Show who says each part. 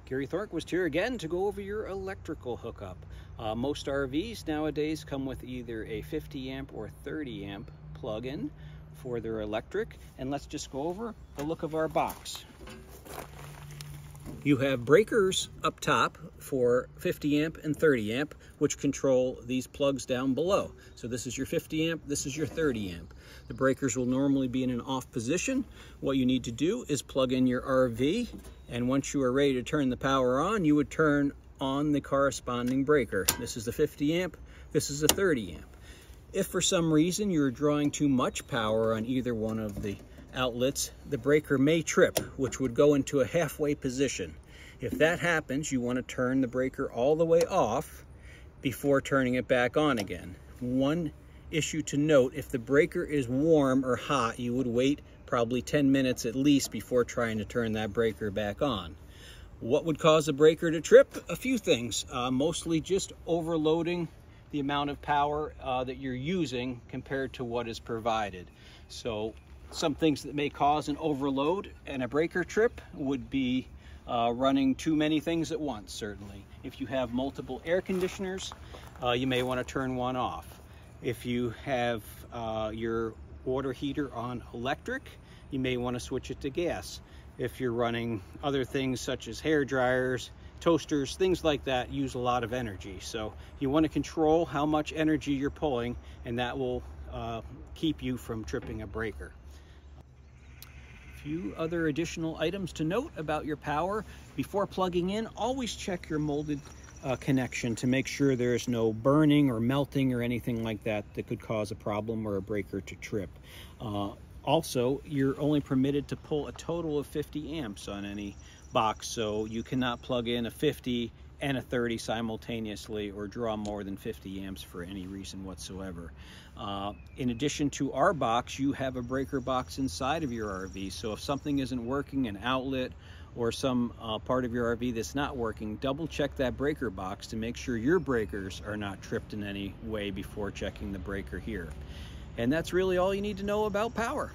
Speaker 1: Gary Thornquist here again to go over your electrical hookup. Most RVs nowadays come with either a 50 amp or 30 amp plug-in for their electric. And let's just go over the look of our box. You have breakers up top for 50 amp and 30 amp, which control these plugs down below. So this is your 50 amp, this is your 30 amp. The breakers will normally be in an off position. What you need to do is plug in your RV, and once you are ready to turn the power on, you would turn on the corresponding breaker. This is the 50 amp, this is a 30 amp. If for some reason you're drawing too much power on either one of the outlets, the breaker may trip, which would go into a halfway position. If that happens, you want to turn the breaker all the way off before turning it back on again. One issue to note, if the breaker is warm or hot, you would wait probably 10 minutes at least before trying to turn that breaker back on. What would cause a breaker to trip? A few things, mostly just overloading the amount of power that you're using compared to what is provided. So some things that may cause an overload and a breaker trip would be running too many things at once, certainly. If you have multiple air conditioners, you may want to turn one off. If you have your water heater on electric, you may want to switch it to gas. If you're running other things such as hair dryers, toasters, things like that use a lot of energy. So you want to control how much energy you're pulling, and that will keep you from tripping a breaker. Few other additional items to note about your power. Before plugging in, always check your molded connection to make sure there is no burning or melting or anything like that that could cause a problem or a breaker to trip. Also, you're only permitted to pull a total of 50 amps on any box, so you cannot plug in a 50 and a 30 simultaneously or draw more than 50 amps for any reason whatsoever. In addition to our box, you have a breaker box inside of your RV, so if something isn't working, an outlet or some part of your RV that's not working, double check that breaker box to make sure your breakers are not tripped in any way before checking the breaker here. And that's really all you need to know about power.